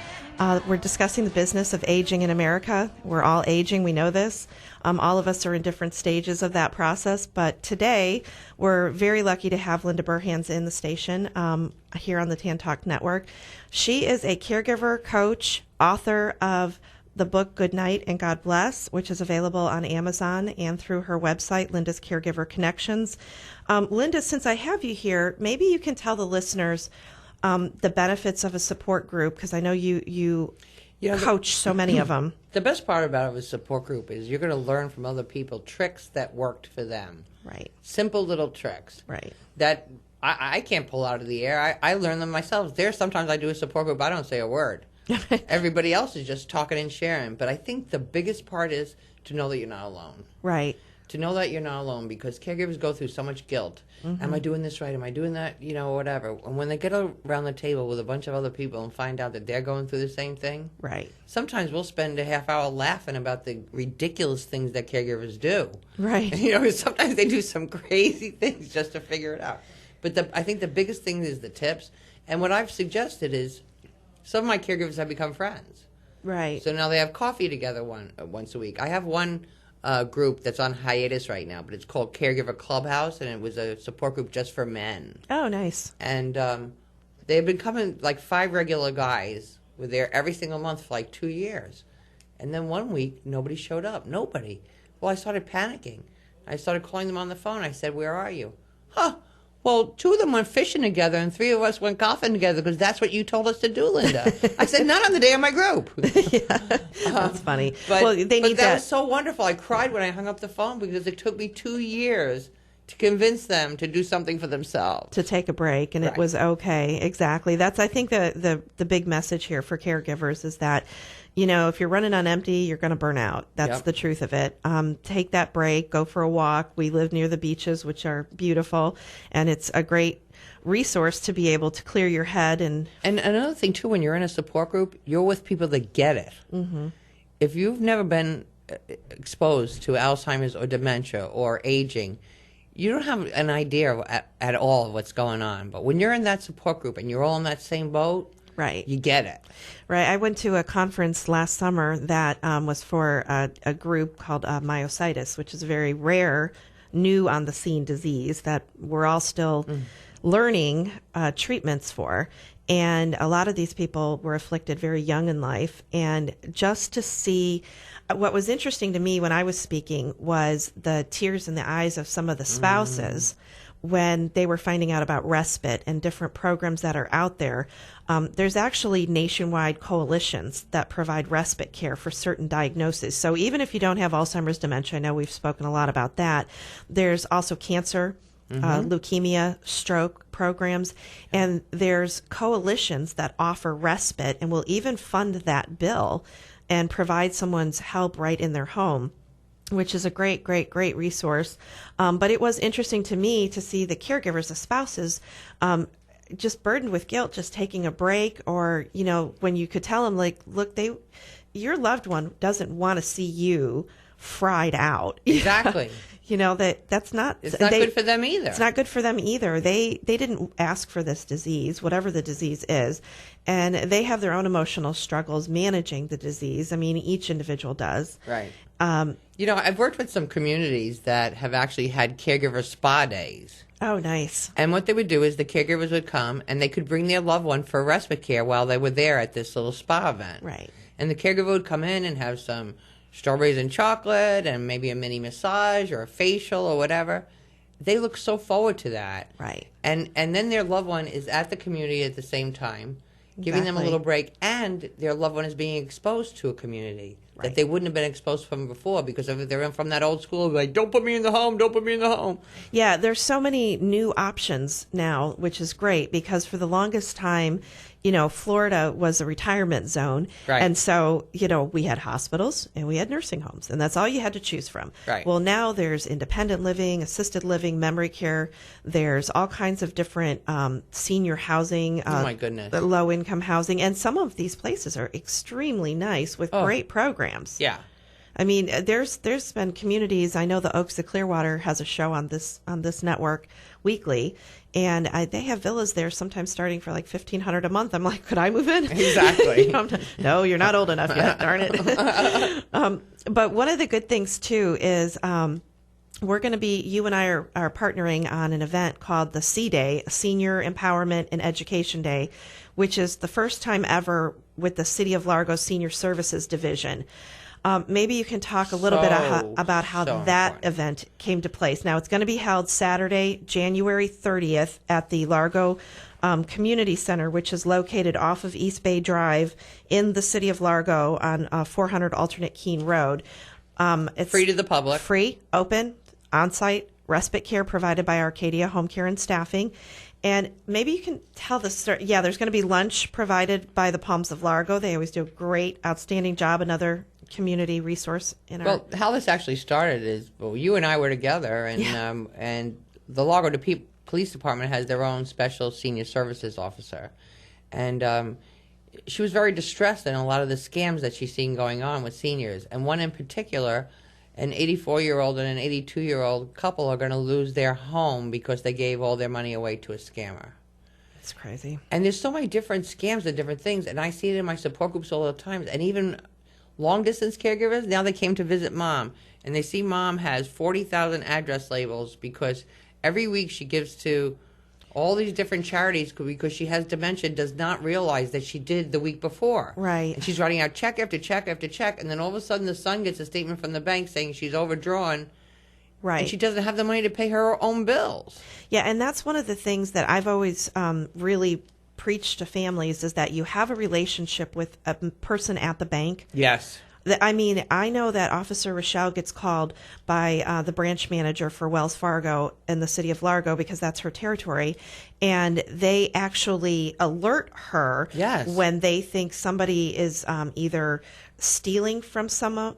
We're discussing the business of aging in America. We're all aging. We know this. All of us are in different stages of that process. But today, we're very lucky to have Linda Burhans in the station here on the Tan Talk Network. She is a caregiver, coach, author of the book Good Night and God Bless, which is available on Amazon and through her website, Linda's Caregiver Connections. Linda, since I have you here, maybe you can tell the listeners the benefits of a support group, because I know you coach so many of them. The best part about a support group is you're going to learn from other people tricks that worked for them. Right. Simple little tricks. Right. That I can't pull out of the air. I learn them myself. Sometimes I do a support group, I don't say a word. Everybody else is just talking and sharing. But I think the biggest part is to know that you're not alone. Right. To know that you're not alone, because caregivers go through so much guilt. Mm-hmm. Am I doing this right? Am I doing that? Whatever. And when they get around the table with a bunch of other people and find out that they're going through the same thing, right? Sometimes we'll spend a half hour laughing about the ridiculous things that caregivers do. Right. Sometimes they do some crazy things just to figure it out. But I think the biggest thing is the tips. And what I've suggested is Some of my caregivers have become friends. Right. So now they have coffee together once a week. I have one group that's on hiatus right now, but it's called Caregiver Clubhouse, and it was a support group just for men. Oh, nice. And they've been coming, like 5 regular guys were there every single month for like 2 years. And then one week, nobody showed up. Nobody. Well, I started panicking. I started calling them on the phone. I said, "Where are you?" "Huh. Well, 2 of them went fishing together and 3 of us went golfing together because that's what you told us to do, Linda." I said, "Not on the day of my group." That's funny. But, Well, they but need that was so wonderful. I cried when I hung up the phone because it took me 2 years to convince them to do something for themselves. To take a break, and Right. it was okay. Exactly. That's, I think, the big message here for caregivers is that, you know, if you're running on empty, you're going to burn out. That's Yep. the truth of it. Take that break. Go for a walk. We live near the beaches, which are beautiful, and it's a great resource to be able to clear your head. And another thing, too, when you're in a support group, you're with people that get it. Mm-hmm. If you've never been exposed to Alzheimer's or dementia or aging, you don't have an idea at all of what's going on. But when you're in that support group and you're all in that same boat, right, you get it. Right. I went to a conference last summer that was for a group called myositis, which is a very rare, new on the scene disease that we're all still learning treatments for. And a lot of these people were afflicted very young in life. And just to see what was interesting to me when I was speaking was the tears in the eyes of some of the spouses when they were finding out about respite and different programs that are out there. There's actually nationwide coalitions that provide respite care for certain diagnoses. So even if you don't have Alzheimer's, dementia, I know we've spoken a lot about that. There's also cancer, leukemia, stroke programs, and there's coalitions that offer respite and will even fund that bill and provide someone's help right in their home, which is a great, great, great resource. But it was interesting to me to see the caregivers, the spouses, just burdened with guilt, just taking a break, or, you know, when you could tell them, like, look, your loved one doesn't want to see you fried out. Exactly. You know, that's not... It's not good for them either. It's not good for them either. They didn't ask for this disease, whatever the disease is, and they have their own emotional struggles managing the disease. I mean, each individual does. Right. You know, I've worked with some communities that have actually had caregiver spa days. Oh, nice. And what they would do is the caregivers would come and they could bring their loved one for respite care while they were there at this little spa event. Right. And the caregiver would come in and have some strawberries and chocolate and maybe a mini massage or a facial or whatever. They look so forward to that. Right. And then their loved one is at the community at the same time, giving them a little break, and their loved one is being exposed to a community that they wouldn't have been exposed from before, because if they're from that old school, like, don't put me in the home, don't put me in the home. Yeah, there's so many new options now, which is great, because for the longest time, you know, Florida was a retirement zone. Right. And so, you know, we had hospitals and we had nursing homes, and that's all you had to choose from. Right. Well, now there's independent living, assisted living, memory care. There's all kinds of different senior housing, Oh, my goodness. low income housing. And some of these places are extremely nice with great programs. Yeah. I mean, there's been communities. I know the Oaks of Clearwater has a show on this network weekly, and they have villas there sometimes starting for like $1,500 a month. I'm like, could I move in? Exactly. You know, no, you're not old enough yet. Darn it. But one of the good things too is we're going to be, you and I are partnering on an event called the C Day, Senior Empowerment and Education Day, which is the first time ever with the City of Largo Senior Services Division. Maybe you can talk a little bit about how that event came to place. Now, it's going to be held Saturday, January 30th at the Largo Community Center, which is located off of East Bay Drive in the city of Largo on 400 Alternate Keene Road. It's free to the public. Free, open, on-site respite care provided by Arcadia Home Care and Staffing. And maybe you can tell the story. Yeah, there's going to be lunch provided by the Palms of Largo. They always do a great, outstanding job. Another community resource in our... Well, how this actually started is, well, you and I were together, and and the Largo Police Department has their own special senior services officer. And she was very distressed in a lot of the scams that she's seen going on with seniors. And one in particular, an 84-year-old and an 82-year-old couple are going to lose their home because they gave all their money away to a scammer. It's crazy. And there's so many different scams and different things, and I see it in my support groups all the time. And even long-distance caregivers, now they came to visit Mom, and they see Mom has 40,000 address labels because every week she gives to all these different charities because she has dementia, does not realize that she did the week before. Right. And she's writing out check after check after check, and then all of a sudden the son gets a statement from the bank saying she's overdrawn. Right. And she doesn't have the money to pay her own bills. Yeah, and that's one of the things that I've always really preached to families is that you have a relationship with a person at the bank. Yes. I mean, I know that Officer Rochelle gets called by the branch manager for Wells Fargo in the city of Largo because that's her territory, and they actually alert her when they think somebody is either stealing from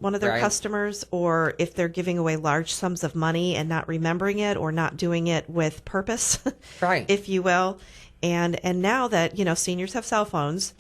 one of their customers, or if they're giving away large sums of money and not remembering it or not doing it with purpose, if you will. And now that, seniors have cell phones,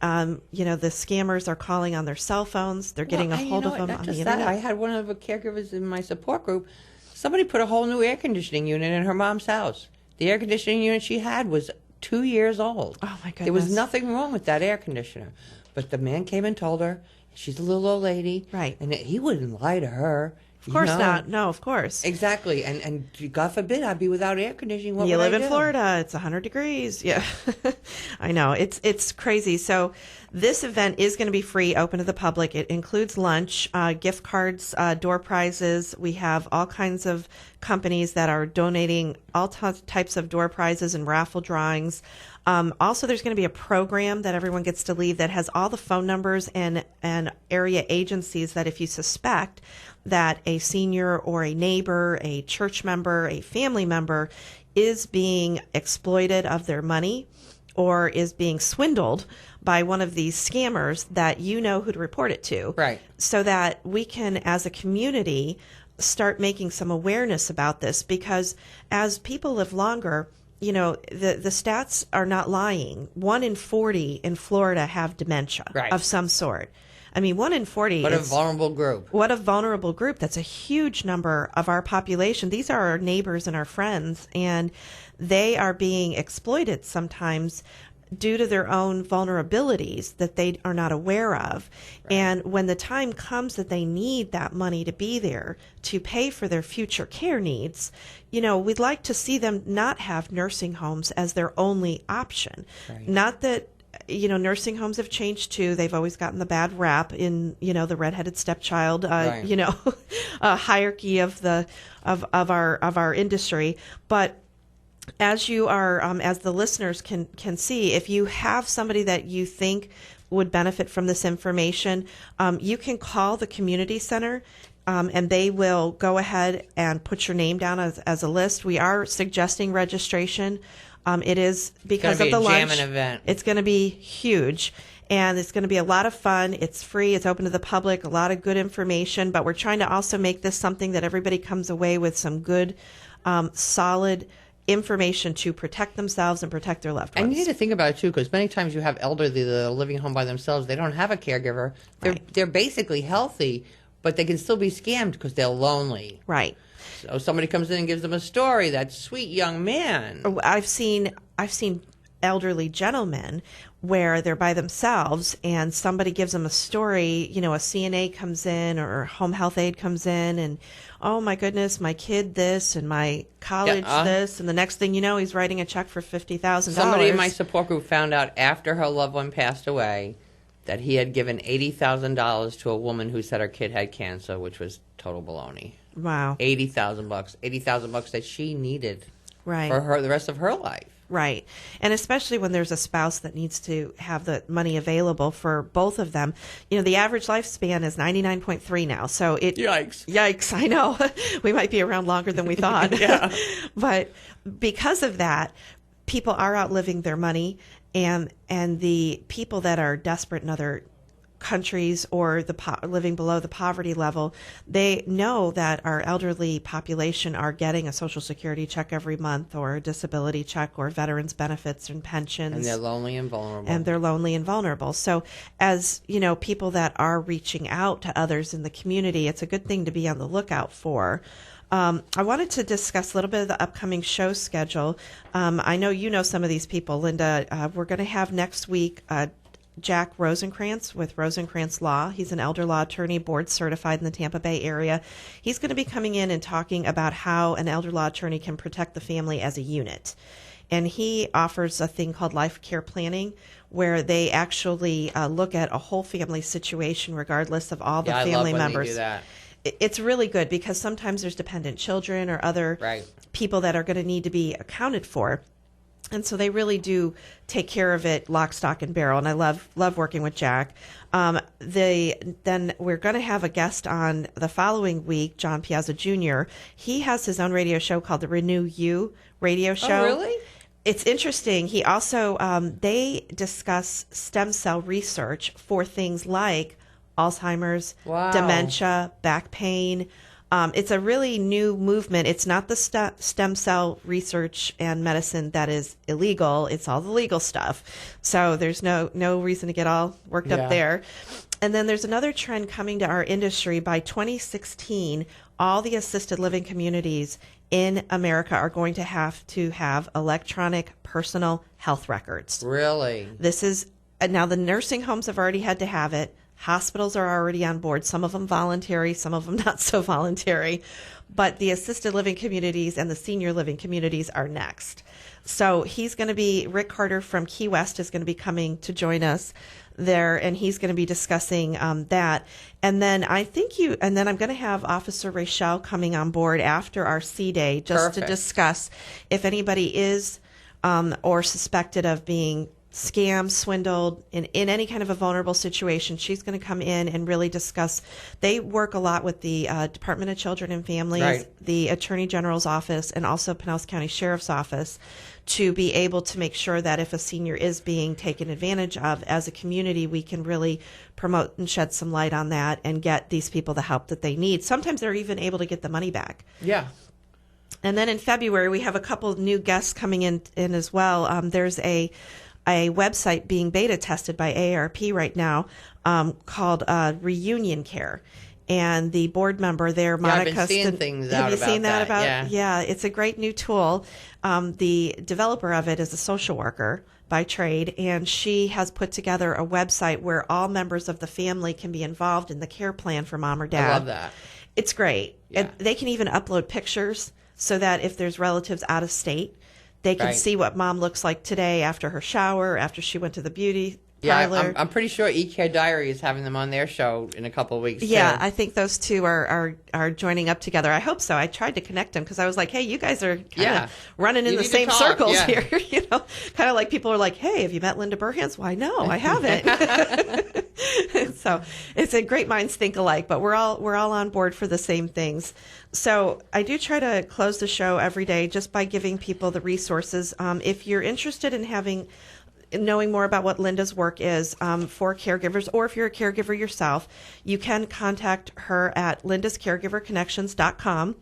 the scammers are calling on their cell phones. They're getting a hold of them on the internet. I had one of the caregivers in my support group. Somebody put a whole new air conditioning unit in her mom's house. The air conditioning unit she had was 2 years old. Oh, my goodness. There was nothing wrong with that air conditioner. But the man came and told her, she's a little old lady. Right. And he wouldn't lie to her. Of course not. No, of course. Exactly. And God forbid I'd be without air conditioning. What you would live I in do? Florida. It's 100 degrees. Yeah. I know. It's crazy. So this event is going to be free, open to the public. It includes lunch, gift cards, door prizes. We have all kinds of companies that are donating all types of door prizes and raffle drawings. Also, there's going to be a program that everyone gets to leave that has all the phone numbers and area agencies that if you suspect that a senior or a neighbor, a church member, a family member is being exploited of their money or is being swindled by one of these scammers, that you know who to report it to. Right. So that we can, as a community, start making some awareness about this, because as people live longer, the stats are not lying. 1 in 40 in Florida have dementia of some sort. I mean, 1 in 40. What a vulnerable group. What a vulnerable group. That's a huge number of our population. These are our neighbors and our friends, and they are being exploited sometimes due to their own vulnerabilities that they are not aware of. Right. And when the time comes that they need that money to be there to pay for their future care needs, we'd like to see them not have nursing homes as their only option. Right. Not that nursing homes have changed too. They've always gotten the bad rap in, the redheaded stepchild, hierarchy of our industry. But as you are, as the listeners can see, if you have somebody that you think would benefit from this information, you can call the community center. And they will go ahead and put your name down as a list. We are suggesting registration. It is because of the lunch. Event. It's going to be huge, and it's going to be a lot of fun. It's free. It's open to the public. A lot of good information, but we're trying to also make this something that everybody comes away with some good, solid information to protect themselves and protect their loved ones. And you need to think about it too, because many times you have elderly that are living home by themselves. They don't have a caregiver. They're basically healthy, but they can still be scammed because they're lonely. Right. So somebody comes in and gives them a story. That sweet young man. I've seen elderly gentlemen where they're by themselves and somebody gives them a story. A CNA comes in or home health aide comes in and, oh my goodness, my kid this and my college this, and the next thing you know, he's writing a check for $50,000. Somebody in my support group found out after her loved one passed away that he had given $80,000 to a woman who said her kid had cancer, which was total baloney. Wow. $80,000 that she needed right. for the rest of her life. Right. And especially when there's a spouse that needs to have the money available for both of them. The average lifespan is 99.3 now. So Yikes, I know. We might be around longer than we thought. Yeah. But because of that, people are outliving their money, and the people that are desperate in other countries or living below the poverty level, they know that our elderly population are getting a Social Security check every month or a disability check or veterans benefits and pensions. And they're lonely and vulnerable. So as, people that are reaching out to others in the community, it's a good thing to be on the lookout for. I wanted to discuss a little bit of the upcoming show schedule. I know you know some of these people. Linda, we're going to have next week Jack Rosenkrantz with Rosenkrantz Law. He's an elder law attorney, board certified in the Tampa Bay area. He's going to be coming in and talking about how an elder law attorney can protect the family as a unit. And he offers a thing called life care planning, where they actually look at a whole family situation regardless of all the family members. They do that. It's really good because sometimes there's dependent children or other people that are going to need to be accounted for. And so they really do take care of it lock, stock, and barrel. And I love working with Jack. Then we're going to have a guest on the following week, John Piazza Jr. He has his own radio show called the Renew You radio show. Oh, really? It's interesting. He also, they discuss stem cell research for things like Alzheimer's, dementia, back pain. It's a really new movement. It's not the stem cell research and medicine that is illegal. It's all the legal stuff. So there's no reason to get all worked up there. And then there's another trend coming to our industry. By 2016, all the assisted living communities in America are going to have electronic personal health records. Really? This is now the nursing homes have already had to have it. Hospitals are already on board, some of them voluntary, some of them not so voluntary. But the assisted living communities and the senior living communities are next. So Rick Carter from Key West is going to be coming to join us there, and he's going to be discussing that. And then I'm going to have Officer Rachel coming on board after our C Day just to discuss if anybody is or suspected of being scammed, swindled, in any kind of a vulnerable situation. She's going to come in and really discuss. They work a lot with the Department of Children and Families, the Attorney General's office, and also Pinellas County Sheriff's Office to be able to make sure that if a senior is being taken advantage of, as a community, we can really promote and shed some light on that and get these people the help that they need. Sometimes they're even able to get the money back. Yeah. And then in February, we have a couple of new guests coming in as well. There's a website being beta tested by AARP right now called Reunion Care. And the board member there, Monica. I've been seeing things out Have you about seen that? Yeah, it's a great new tool. The developer of it is a social worker by trade, and she has put together a website where all members of the family can be involved in the care plan for mom or dad. I love that. It's great. Yeah. And they can even upload pictures so that if there's relatives out of state, they can see what mom looks like today after her shower, after she went to the beauty parlor. Yeah, I'm pretty sure eCare Diary is having them on their show in a couple of weeks. Yeah, too. I think those two are joining up together. I hope so. I tried to connect them because I was like, hey, you guys are kind of running in the same circles here. Kind of like people are like, hey, have you met Linda Burhans? Why, no, I haven't. So it's a great minds think alike, but we're all on board for the same things. So I do try to close the show every day just by giving people the resources. If you're interested in knowing more about what Linda's work is for caregivers, or if you're a caregiver yourself, you can contact her at lindascaregiverconnections.com.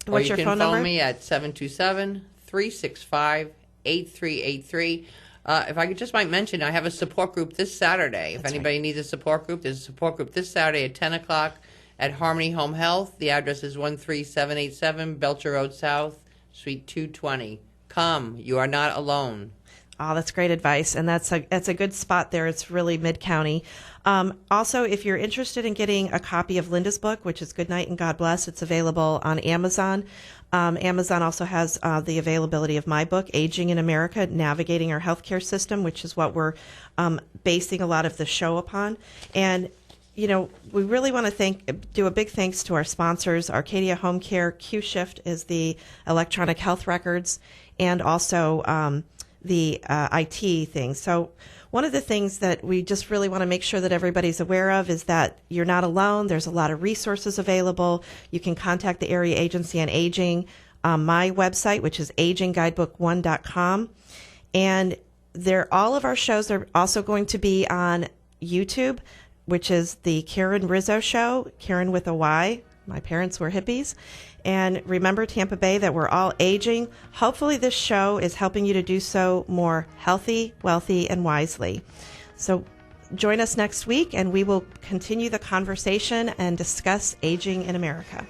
What's your phone number? You can phone me at 727-365-8383. If I could just might mention, I have a support group this Saturday. If anybody needs a support group, there's a support group this Saturday at 10 o'clock at Harmony Home Health. The address is 13787 Belcher Road South, Suite 220. Come. You are not alone. Oh, that's great advice, and that's a good spot there. It's really mid-county. Also, if you're interested in getting a copy of Linda's book, which is Good Night and God Bless, it's available on Amazon. Amazon also has the availability of my book, Aging in America, Navigating Our Healthcare System, which is what we're basing a lot of the show upon. And we really want to do a big thanks to our sponsors, Arcadia Home Care, Q-Shift is the electronic health records, and also the IT thing. So one of the things that we just really want to make sure that everybody's aware of is that you're not alone. There's a lot of resources available. You can contact the Area Agency on Aging, my website, which is agingguidebook1.com. And all of our shows are also going to be on YouTube, which is the Karen Rizzo Show, Karen with a Y. My parents were hippies. And remember, Tampa Bay, that we're all aging. Hopefully this show is helping you to do so more healthy, wealthy, and wisely. So join us next week, and we will continue the conversation and discuss aging in America.